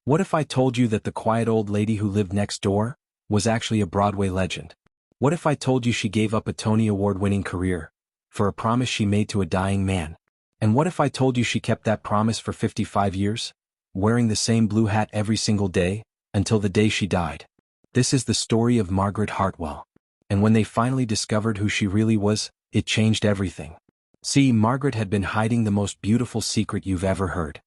What if I told you that the quiet old lady who lived next door was actually a Broadway legend? What if I told you she gave up a Tony Award-winning career for a promise she made to a dying man? And what if I told you she kept that promise for 55 years, wearing the same blue hat every single day, until the day she died? This is the story of Margaret Hartwell. And when they finally discovered who she really was, it changed everything. See, Margaret had been hiding the most beautiful secret you've ever heard.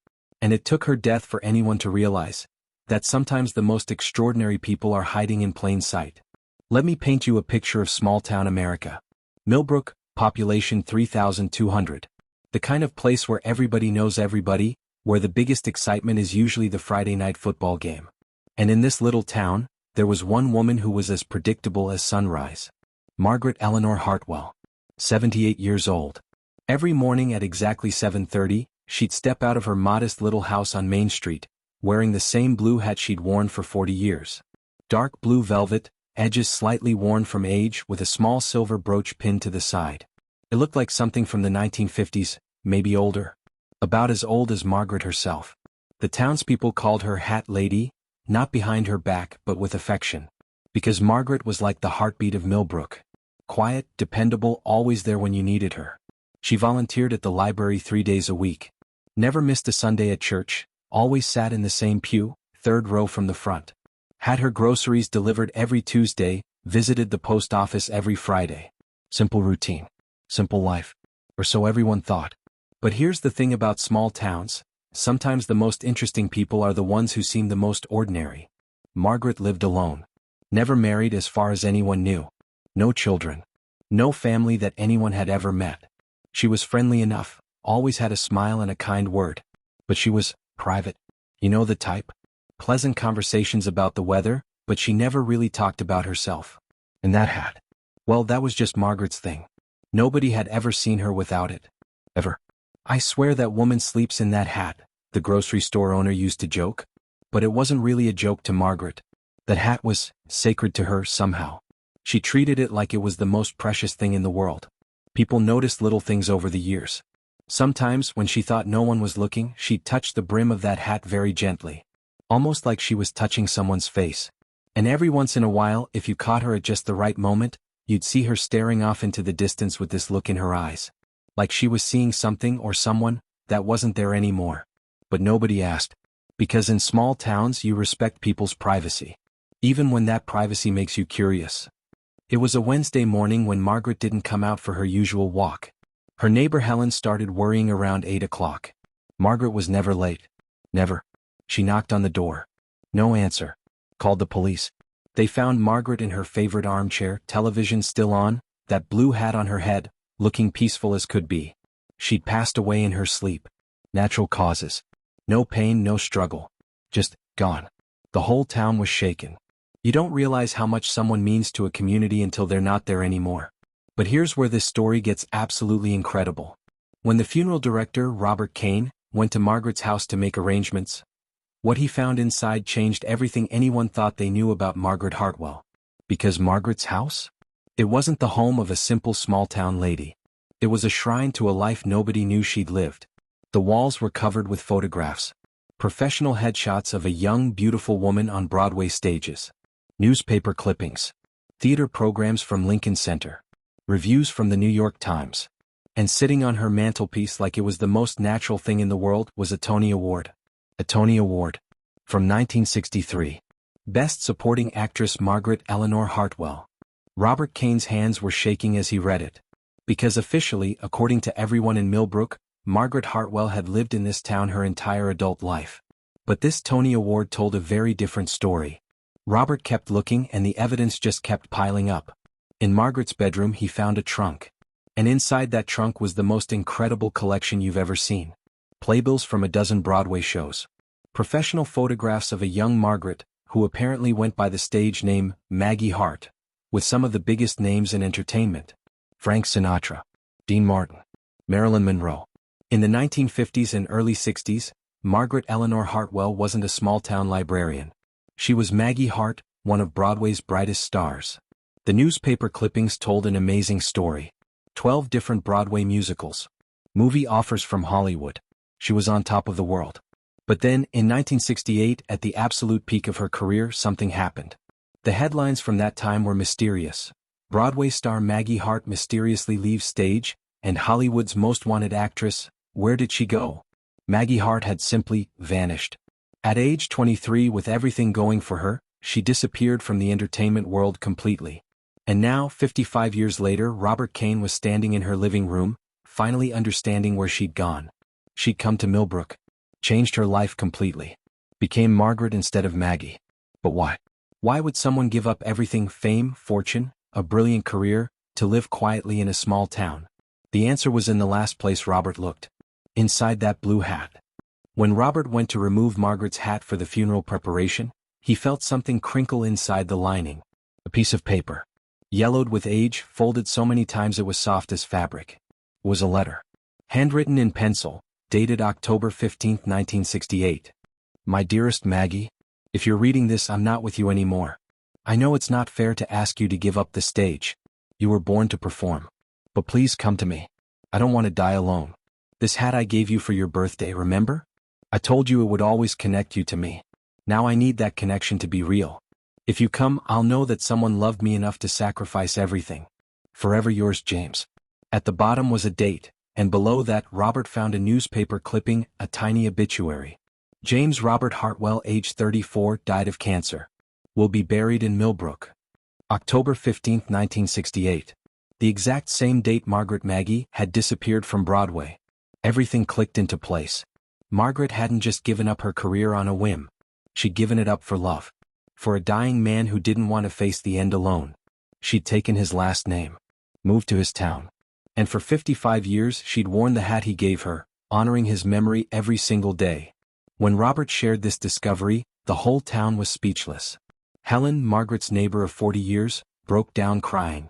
And it took her death for anyone to realize that sometimes the most extraordinary people are hiding in plain sight. Let me paint you a picture of small-town America. Millbrook, population 3,200. The kind of place where everybody knows everybody, where the biggest excitement is usually the Friday night football game. And in this little town, there was one woman who was as predictable as sunrise. Margaret Eleanor Hartwell. 78 years old. Every morning at exactly 7:30, she'd step out of her modest little house on Main Street, wearing the same blue hat she'd worn for 40 years. Dark blue velvet, edges slightly worn from age with a small silver brooch pinned to the side. It looked like something from the 1950s, maybe older. About as old as Margaret herself. The townspeople called her Hat Lady, not behind her back but with affection. Because Margaret was like the heartbeat of Millbrook. Quiet, dependable, always there when you needed her. She volunteered at the library 3 days a week. Never missed a Sunday at church, always sat in the same pew, third row from the front. Had her groceries delivered every Tuesday, visited the post office every Friday. Simple routine. Simple life. Or so everyone thought. But here's the thing about small towns, sometimes the most interesting people are the ones who seem the most ordinary. Margaret lived alone. Never married as far as anyone knew. No children. No family that anyone had ever met. She was friendly enough, always had a smile and a kind word. But she was private. You know the type? Pleasant conversations about the weather, but she never really talked about herself. And that hat. Well, that was just Margaret's thing. Nobody had ever seen her without it. Ever. I swear that woman sleeps in that hat, the grocery store owner used to joke. But it wasn't really a joke to Margaret. That hat was sacred to her somehow. She treated it like it was the most precious thing in the world. People noticed little things over the years. Sometimes, when she thought no one was looking, she'd touch the brim of that hat very gently. Almost like she was touching someone's face. And every once in a while, if you caught her at just the right moment, you'd see her staring off into the distance with this look in her eyes. Like she was seeing something or someone that wasn't there anymore. But nobody asked. Because in small towns you respect people's privacy. Even when that privacy makes you curious. It was a Wednesday morning when Margaret didn't come out for her usual walk. Her neighbor Helen started worrying around 8 o'clock. Margaret was never late. Never. She knocked on the door. No answer. Called the police. They found Margaret in her favorite armchair, television still on, that blue hat on her head, looking peaceful as could be. She'd passed away in her sleep. Natural causes. No pain, no struggle. Just gone. The whole town was shaken. You don't realize how much someone means to a community until they're not there anymore. But here's where this story gets absolutely incredible. When the funeral director, Robert Kane, went to Margaret's house to make arrangements, what he found inside changed everything anyone thought they knew about Margaret Hartwell. Because Margaret's house? It wasn't the home of a simple small-town lady. It was a shrine to a life nobody knew she'd lived. The walls were covered with photographs. Professional headshots of a young, beautiful woman on Broadway stages. Newspaper clippings. Theater programs from Lincoln Center. Reviews from the New York Times. And sitting on her mantelpiece like it was the most natural thing in the world was a Tony Award. A Tony Award. From 1963. Best Supporting Actress Margaret Eleanor Hartwell. Robert Kane's hands were shaking as he read it. Because officially, according to everyone in Millbrook, Margaret Hartwell had lived in this town her entire adult life. But this Tony Award told a very different story. Robert kept looking and the evidence just kept piling up. In Margaret's bedroom he found a trunk. And inside that trunk was the most incredible collection you've ever seen. Playbills from a dozen Broadway shows. Professional photographs of a young Margaret, who apparently went by the stage name Maggie Hart, with some of the biggest names in entertainment. Frank Sinatra, Dean Martin, Marilyn Monroe. In the 1950s and early 60s, Margaret Eleanor Hartwell wasn't a small-town librarian. She was Maggie Hart, one of Broadway's brightest stars. The newspaper clippings told an amazing story. 12 different Broadway musicals. Movie offers from Hollywood. She was on top of the world. But then, in 1968, at the absolute peak of her career, something happened. The headlines from that time were mysterious. Broadway star Maggie Hart mysteriously leaves stage, and Hollywood's most wanted actress, where did she go? Maggie Hart had simply vanished. At age 23, with everything going for her, she disappeared from the entertainment world completely. And now, 55 years later, Robert Kane was standing in her living room, finally understanding where she'd gone. She'd come to Millbrook. Changed her life completely. Became Margaret instead of Maggie. But why? Why would someone give up everything, fame, fortune, a brilliant career, to live quietly in a small town? The answer was in the last place Robert looked. Inside that blue hat. When Robert went to remove Margaret's hat for the funeral preparation, he felt something crinkle inside the lining. A piece of paper. Yellowed with age, folded so many times it was soft as fabric. It was a letter. Handwritten in pencil, dated October 15, 1968. My dearest Maggie, if you're reading this, I'm not with you anymore. I know it's not fair to ask you to give up the stage. You were born to perform. But please come to me. I don't want to die alone. This hat I gave you for your birthday, remember? I told you it would always connect you to me. Now I need that connection to be real. If you come, I'll know that someone loved me enough to sacrifice everything. Forever yours, James. At the bottom was a date, and below that Robert found a newspaper clipping, a tiny obituary. James Robert Hartwell, age 34, died of cancer. Will be buried in Millbrook. October 15, 1968. The exact same date Margaret Maggie had disappeared from Broadway. Everything clicked into place. Margaret hadn't just given up her career on a whim. She'd given it up for love. For a dying man who didn't want to face the end alone. She'd taken his last name. Moved to his town. And for 55 years she'd worn the hat he gave her, honoring his memory every single day. When Robert shared this discovery, the whole town was speechless. Helen, Margaret's neighbor of 40 years, broke down crying.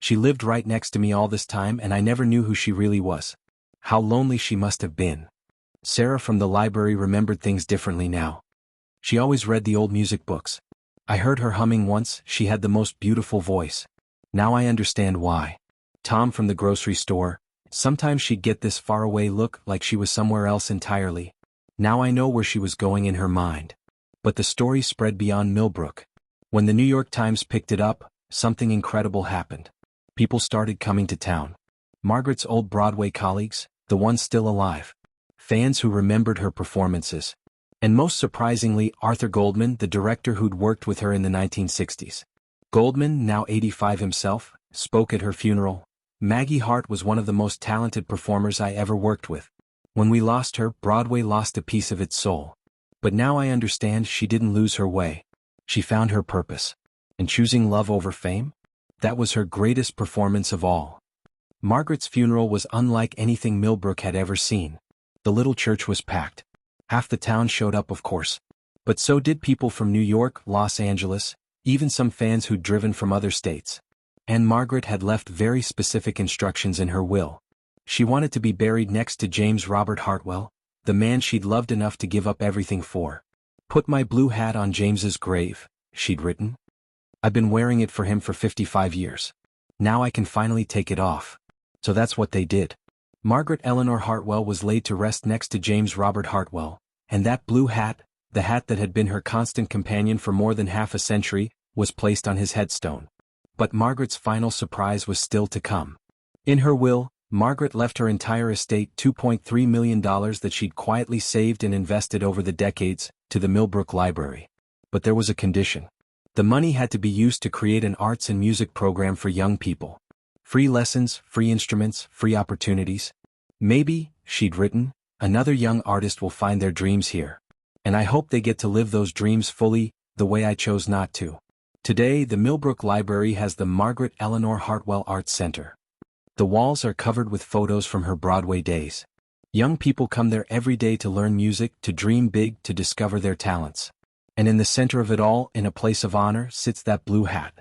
She lived right next to me all this time and I never knew who she really was. How lonely she must have been. Sarah from the library remembered things differently now. She always read the old music books. I heard her humming once, she had the most beautiful voice. Now I understand why. Tom from the grocery store, sometimes she'd get this faraway look like she was somewhere else entirely. Now I know where she was going in her mind. But the story spread beyond Millbrook. When the New York Times picked it up, something incredible happened. People started coming to town. Margaret's old Broadway colleagues, the ones still alive. Fans who remembered her performances. And most surprisingly, Arthur Goldman, the director who'd worked with her in the 1960s. Goldman, now 85 himself, spoke at her funeral. Maggie Hart was one of the most talented performers I ever worked with. When we lost her, Broadway lost a piece of its soul. But now I understand she didn't lose her way. She found her purpose. And choosing love over fame? That was her greatest performance of all. Margaret's funeral was unlike anything Millbrook had ever seen. The little church was packed. Half the town showed up, of course. But so did people from New York, Los Angeles, even some fans who'd driven from other states. And Margaret had left very specific instructions in her will. She wanted to be buried next to James Robert Hartwell, the man she'd loved enough to give up everything for. Put my blue hat on James's grave, she'd written. I've been wearing it for him for 55 years. Now I can finally take it off. So that's what they did. Margaret Eleanor Hartwell was laid to rest next to James Robert Hartwell, and that blue hat, the hat that had been her constant companion for more than half a century, was placed on his headstone. But Margaret's final surprise was still to come. In her will, Margaret left her entire estate, $2.3 million that she'd quietly saved and invested over the decades, to the Millbrook Library. But there was a condition. The money had to be used to create an arts and music program for young people. Free lessons, free instruments, free opportunities. Maybe, she'd written, another young artist will find their dreams here. And I hope they get to live those dreams fully, the way I chose not to. Today, the Millbrook Library has the Margaret Eleanor Hartwell Arts Center. The walls are covered with photos from her Broadway days. Young people come there every day to learn music, to dream big, to discover their talents. And in the center of it all, in a place of honor, sits that blue hat.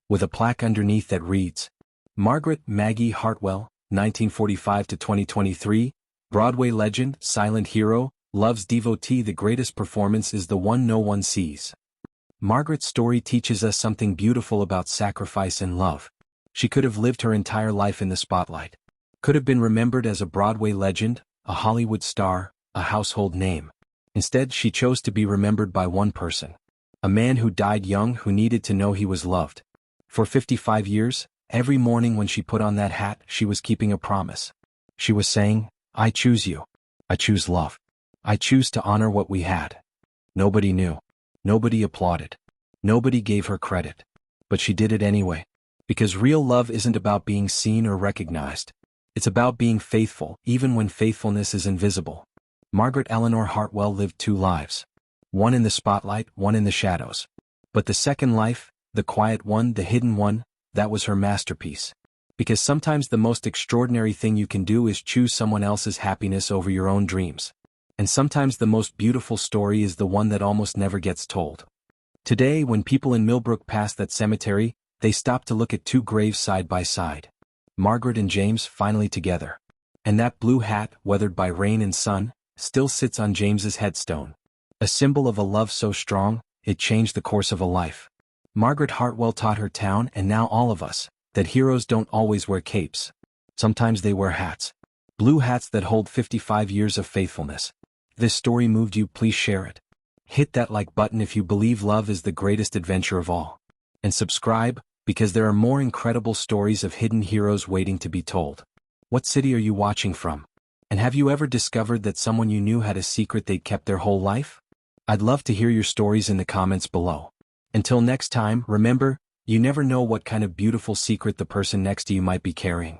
With a plaque underneath that reads, Margaret Maggie Hartwell, 1945 to 2023, Broadway legend, silent hero, love's devotee. The greatest performance is the one no one sees. Margaret's story teaches us something beautiful about sacrifice and love. She could have lived her entire life in the spotlight. Could have been remembered as a Broadway legend, a Hollywood star, a household name. Instead, she chose to be remembered by one person. A man who died young, who needed to know he was loved. For 55 years, every morning when she put on that hat, she was keeping a promise. She was saying, I choose you. I choose love. I choose to honor what we had. Nobody knew. Nobody applauded. Nobody gave her credit. But she did it anyway. Because real love isn't about being seen or recognized. It's about being faithful, even when faithfulness is invisible. Margaret Eleanor Hartwell lived two lives. One in the spotlight, one in the shadows. But the second life, the quiet one, the hidden one, that was her masterpiece. Because sometimes the most extraordinary thing you can do is choose someone else's happiness over your own dreams. And sometimes the most beautiful story is the one that almost never gets told. Today, when people in Millbrook pass that cemetery, they stop to look at two graves side by side. Margaret and James finally together. And that blue hat, weathered by rain and sun, still sits on James's headstone. A symbol of a love so strong, it changed the course of a life. Margaret Hartwell taught her town, and now all of us, that heroes don't always wear capes. Sometimes they wear hats. Blue hats that hold 55 years of faithfulness. If this story moved you, please share it. Hit that like button if you believe love is the greatest adventure of all. And subscribe, because there are more incredible stories of hidden heroes waiting to be told. What city are you watching from? And have you ever discovered that someone you knew had a secret they'd kept their whole life? I'd love to hear your stories in the comments below. Until next time, remember, you never know what kind of beautiful secret the person next to you might be carrying.